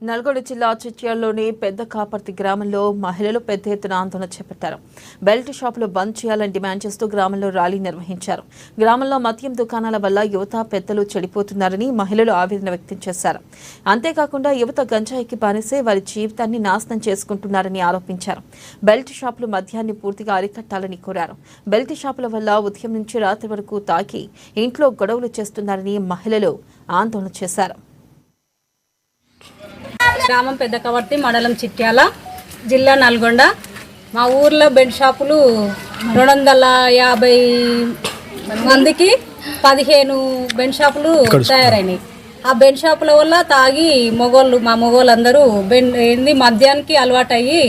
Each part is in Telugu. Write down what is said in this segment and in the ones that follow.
నల్గొండ జిల్లా చిట్యాలలోని పెద్ద కాపర్తి గ్రామంలో మహిళలు పెద్ద ఎత్తున ఆందోళన చేపట్టారు. బెల్ట్ షాపులు బంద్ చేయాలని డిమాండ్ చేస్తూ గ్రామంలో ర్యాలీ నిర్వహించారు. గ్రామంలో మద్యం దుకాణాల వల్ల యువత పెద్దలు చెడిపోతున్నారని మహిళలు ఆవేదన వ్యక్తం చేశారు. అంతేకాకుండా యువత గంజాయికి బానిసే వారి జీవితాన్ని నాశనం చేసుకుంటున్నారని ఆరోపించారు. బెల్ట్ షాపులు మద్యాన్ని పూర్తిగా అరికట్టాలని కోరారు. బెల్ట్ షాపుల వల్ల ఉదయం నుంచి రాత్రి వరకు తాకి ఇంట్లో గొడవలు చేస్తున్నారని మహిళలు ఆందోళన చేశారు. గ్రామం పెద్ద కవర్తి, మండలం చిట్యాల, జిల్లా నల్గొండ. మా ఊర్లో బెడ్ షాపులు 250 మందికి 15 బెడ్ షాపులు తయారైనాయి. ఆ బెడ్ షాపుల వల్ల తాగి మా మొగోళ్ళందరూ మద్యానికి అలవాటయ్యి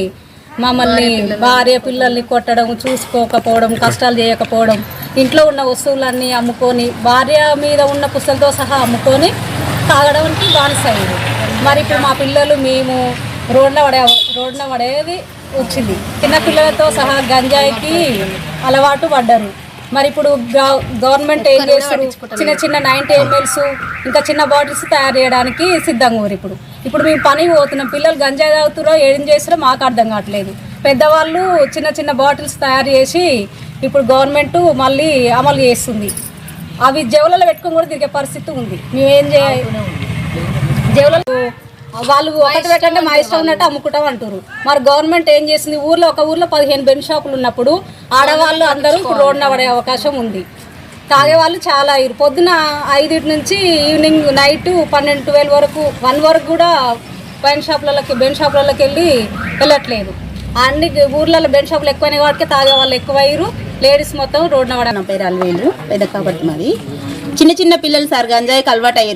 మమ్మల్ని భార్య పిల్లల్ని కొట్టడం, చూసుకోకపోవడం, కష్టాలు చేయకపోవడం, ఇంట్లో ఉన్న వస్తువులన్నీ అమ్ముకొని భార్య మీద ఉన్న పుస్తలతో సహా అమ్ముకొని తాగడానికి బానిసయ్యింది. మరి ఇప్పుడు మా పిల్లలు మేము రోడ్న పడేది వచ్చింది. చిన్న పిల్లలతో సహా గంజాయికి అలవాటు పడ్డారు. మరి ఇప్పుడు గవర్నమెంట్ ఏం చేస్తారు, చిన్న చిన్న 90 ml ఇంకా చిన్న బాటిల్స్ తయారు చేయడానికి సిద్ధంగా ఊరు. ఇప్పుడు మేము పనికి పోతున్నాం. పిల్లలు గంజాయి తాగుతారో ఏం చేస్తారో మాకు అర్థం కావట్లేదు. పెద్దవాళ్ళు చిన్న చిన్న బాటిల్స్ తయారు చేసి ఇప్పుడు గవర్నమెంట్ మళ్ళీ అమలు చేస్తుంది. అవి జేబులలో పెట్టుకొని కూడా తిరిగే పరిస్థితి ఉంది. మేమేం చేయాలి? జేబులలో వాళ్ళు ఒకటి పెట్టంటే మా ఇష్టం ఉన్నట్టు అమ్ముకుంటాం అంటారు. మరి గవర్నమెంట్ ఏం చేసింది? ఒక ఊర్లో 15 బెడ్ షాపులు ఉన్నప్పుడు ఆడవాళ్ళు అందరూ రోడ్న పడే అవకాశం ఉంది. తాగేవాళ్ళు చాలా అయ్యారు. పొద్దున 5 నుంచి ఈవినింగ్ నైట్ 12 వరకు 1 వరకు కూడా బెడ్ షాపులకి వెళ్ళట్లేదు. అన్ని ఊర్లలో బెడ్ షాపులు ఎక్కువైన వాటికి తాగే వాళ్ళు ఎక్కువ అయ్యారు. లేడీస్ మొత్తం రోడ్న పడే. నా పేరు అల్వేలు, పెద్ద కాబట్టి. మరి చిన్న చిన్న పిల్లలు సార్ గంజాయికి అలవాటు అయ్యారు.